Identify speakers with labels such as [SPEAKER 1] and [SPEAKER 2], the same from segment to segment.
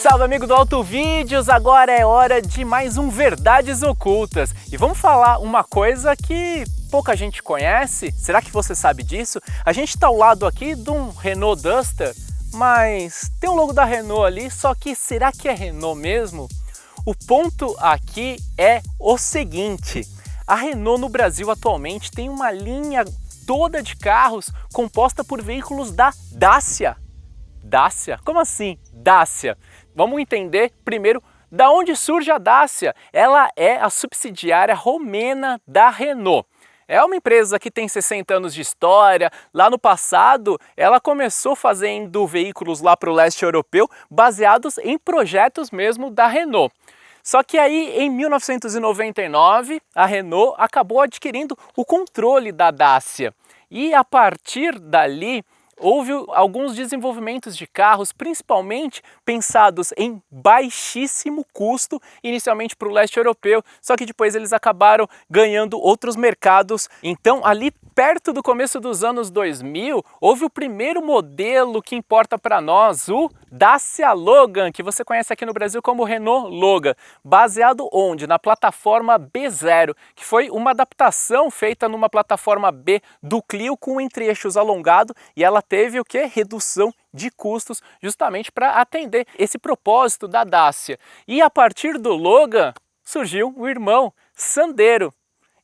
[SPEAKER 1] salve amigo do Auto Vídeos, agora é hora de mais um Verdades Ocultas. E vamos falar uma coisa que pouca gente conhece, será que você sabe disso? A gente está ao lado aqui de um Renault Duster, mas tem o logo da Renault ali, só que será que é Renault mesmo? O ponto aqui é o seguinte, a Renault no Brasil atualmente tem uma linha toda de carros composta por veículos da Dacia. Dacia? Como assim Dacia? Vamos entender primeiro da onde surge a Dacia. Ela é a subsidiária romena da Renault. É uma empresa que tem 60 anos de história. Lá no passado, ela começou fazendo veículos lá para o leste europeu, baseados em projetos mesmo da Renault. Só que aí, em 1999, a Renault acabou adquirindo o controle da Dacia. E a partir dali, houve alguns desenvolvimentos de carros, principalmente pensados em baixíssimo custo, inicialmente para o leste europeu, só que depois eles acabaram ganhando outros mercados. Então, ali perto do começo dos anos 2000, houve o primeiro modelo que importa para nós, o Dacia Logan, que você conhece aqui no Brasil como Renault Logan, baseado onde? Na plataforma B0, que foi uma adaptação feita numa plataforma B do Clio com entre-eixos alongado, e ela teve o que? Redução de custos, justamente para atender esse propósito da Dacia. E a partir do Logan surgiu o irmão Sandero.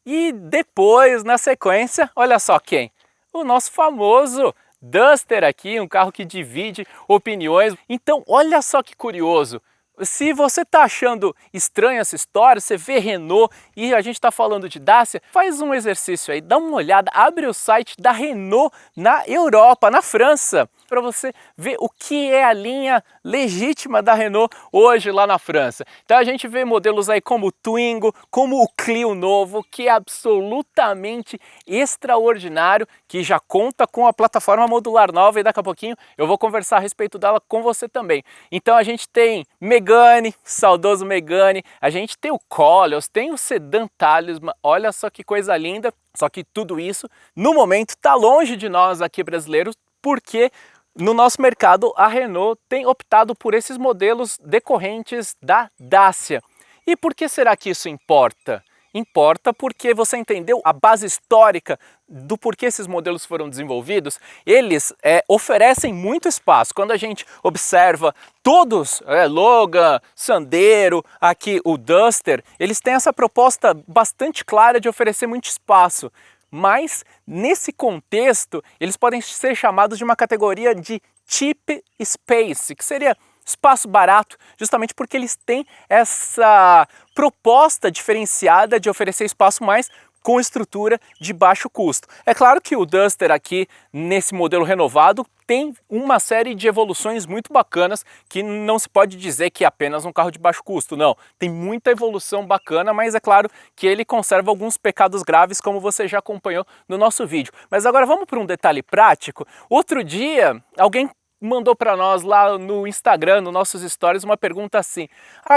[SPEAKER 1] E depois, na sequência, olha só quem? O nosso famoso Duster aqui, um carro que divide opiniões. Então, olha só que curioso. Se você está achando estranha essa história, você vê Renault e a gente está falando de Dacia, faz um exercício aí, dá uma olhada, abre o site da Renault na Europa, na França, para você ver o que é a linha legítima da Renault hoje lá na França. Então a gente vê modelos aí como o Twingo, como o Clio novo, que é absolutamente extraordinário, que já conta com a plataforma modular nova e daqui a pouquinho eu vou conversar a respeito dela com você também. Então a gente tem Megane, saudoso Megane, a gente tem o Koleos, tem o Sedan Talisman, olha só que coisa linda, só que tudo isso no momento está longe de nós aqui brasileiros, porque no nosso mercado a Renault tem optado por esses modelos decorrentes da Dacia. E por que será que isso importa? Importa porque você entendeu a base histórica do porquê esses modelos foram desenvolvidos. Eles oferecem muito espaço. Quando a gente observa todos, Logan, Sandero, aqui o Duster, eles têm essa proposta bastante clara de oferecer muito espaço. Mas nesse contexto, eles podem ser chamados de uma categoria de cheap space, que seria espaço barato, justamente porque eles têm essa proposta diferenciada de oferecer espaço mais com estrutura de baixo custo. É claro que o Duster aqui, nesse modelo renovado, tem uma série de evoluções muito bacanas que não se pode dizer que é apenas um carro de baixo custo, não. Tem muita evolução bacana, mas é claro que ele conserva alguns pecados graves, como você já acompanhou no nosso vídeo. Mas agora vamos para um detalhe prático. Outro dia, alguém mandou para nós lá no Instagram, nos nossos stories, uma pergunta assim: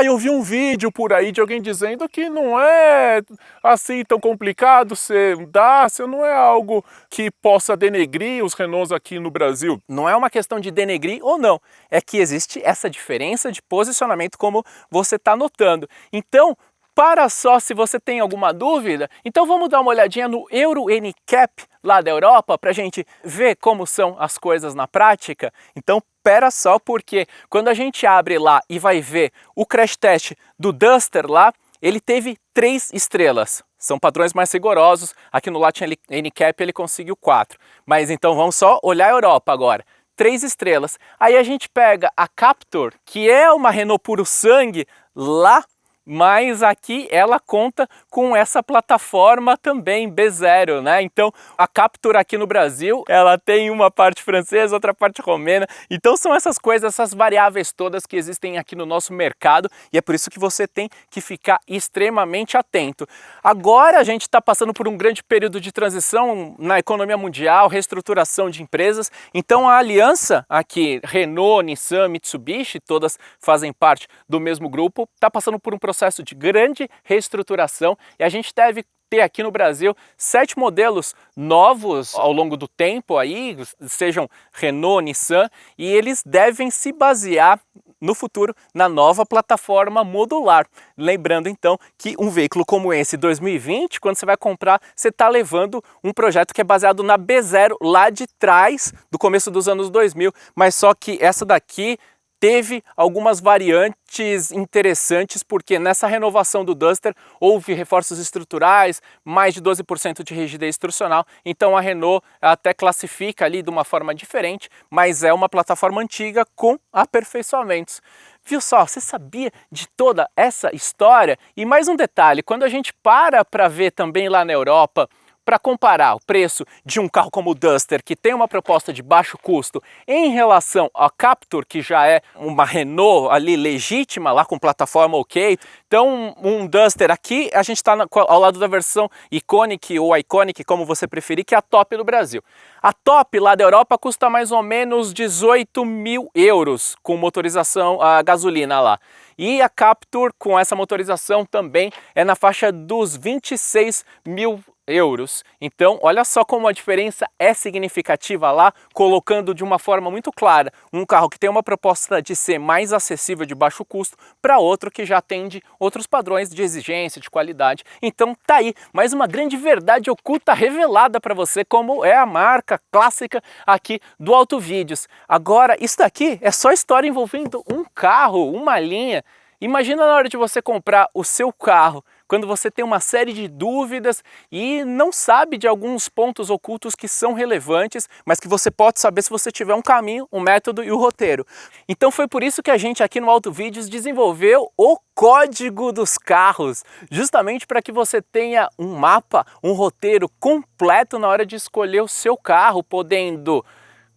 [SPEAKER 1] eu vi um vídeo por aí de alguém dizendo que não é assim tão complicado ser Dacia, não é algo que possa denegrir os Renaults aqui no Brasil. Não é uma questão de denegrir ou não, é que existe essa diferença de posicionamento como você está notando. Então, para só se você tem alguma dúvida, então vamos dar uma olhadinha no Euro NCAP lá da Europa para a gente ver como são as coisas na prática. Então pera só, porque quando a gente abre lá e vai ver o crash test do Duster lá, ele teve 3 estrelas. São padrões mais rigorosos, aqui no Latin NCAP ele conseguiu 4. Mas então vamos só olhar a Europa agora. 3 estrelas. Aí a gente pega a Captur, que é uma Renault puro sangue lá, mas aqui ela conta com essa plataforma também B0, né? Então a Captur aqui no Brasil, ela tem uma parte francesa, outra parte romena. Então são essas coisas, essas variáveis todas que existem aqui no nosso mercado, e é por isso que você tem que ficar extremamente atento. Agora a gente está passando por um grande período de transição na economia mundial, reestruturação de empresas. Então a aliança aqui, Renault, Nissan, Mitsubishi, todas fazem parte do mesmo grupo, está passando por um processo de grande reestruturação, e a gente deve ter aqui no Brasil 7 modelos novos ao longo do tempo aí, sejam Renault, Nissan, e eles devem se basear no futuro na nova plataforma modular. Lembrando então que um veículo como esse 2020, quando você vai comprar, você está levando um projeto que é baseado na B0 lá de trás, do começo dos anos 2000, mas só que essa daqui teve algumas variantes interessantes, porque nessa renovação do Duster houve reforços estruturais, mais de 12% de rigidez instrucional, então a Renault até classifica ali de uma forma diferente, mas é uma plataforma antiga com aperfeiçoamentos. Viu só, você sabia de toda essa história? E mais um detalhe, quando a gente para ver também lá na Europa, para comparar o preço de um carro como o Duster, que tem uma proposta de baixo custo, em relação ao Captur, que já é uma Renault ali legítima, lá com plataforma ok. Então um Duster aqui, a gente está ao lado da versão Iconic ou Iconic, como você preferir, que é a top do Brasil. A top lá da Europa custa mais ou menos 18 mil euros, com motorização a gasolina lá. E a Captur, com essa motorização também, é na faixa dos 26 mil euros. Então, olha só como a diferença é significativa lá, colocando de uma forma muito clara um carro que tem uma proposta de ser mais acessível, de baixo custo, para outro que já atende outros padrões de exigência, de qualidade. Então, tá aí mais uma grande verdade oculta revelada para você, como é a marca clássica aqui do Autovídeos. Agora, isso daqui é só história envolvendo um carro, uma linha. Imagina na hora de você comprar o seu carro, quando você tem uma série de dúvidas e não sabe de alguns pontos ocultos que são relevantes, mas que você pode saber se você tiver um caminho, um método e o roteiro. Então foi por isso que a gente aqui no Autovídeos desenvolveu o Código dos Carros, justamente para que você tenha um mapa, um roteiro completo na hora de escolher o seu carro, podendo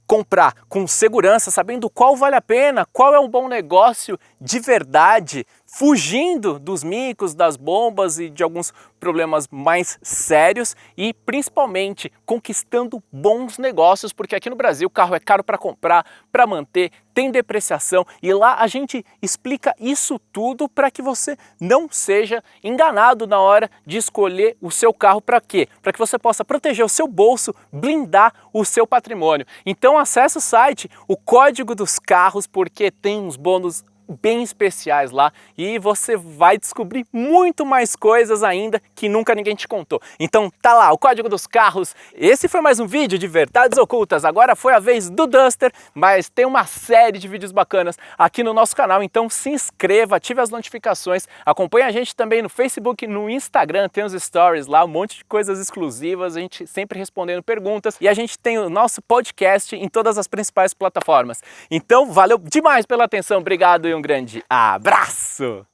[SPEAKER 1] comprar com segurança, sabendo qual vale a pena, qual é um bom negócio de verdade, fugindo dos micos, das bombas e de alguns problemas mais sérios e principalmente conquistando bons negócios, porque aqui no Brasil o carro é caro para comprar, para manter, tem depreciação e lá a gente explica isso tudo para que você não seja enganado na hora de escolher o seu carro. Para quê? Para que você possa proteger o seu bolso, blindar o seu patrimônio. Então acesse o site, o Código dos Carros, porque tem uns bônus bem especiais lá e você vai descobrir muito mais coisas ainda que nunca ninguém te contou. Então tá lá, o Código dos Carros. Esse foi mais um vídeo de verdades ocultas. Agora foi a vez do Duster, mas tem uma série de vídeos bacanas aqui no nosso canal, então se inscreva, ative as notificações, acompanhe a gente também no Facebook, no Instagram, tem os stories lá, um monte de coisas exclusivas, a gente sempre respondendo perguntas e a gente tem o nosso podcast em todas as principais plataformas. Então valeu demais pela atenção, obrigado e um grande abraço!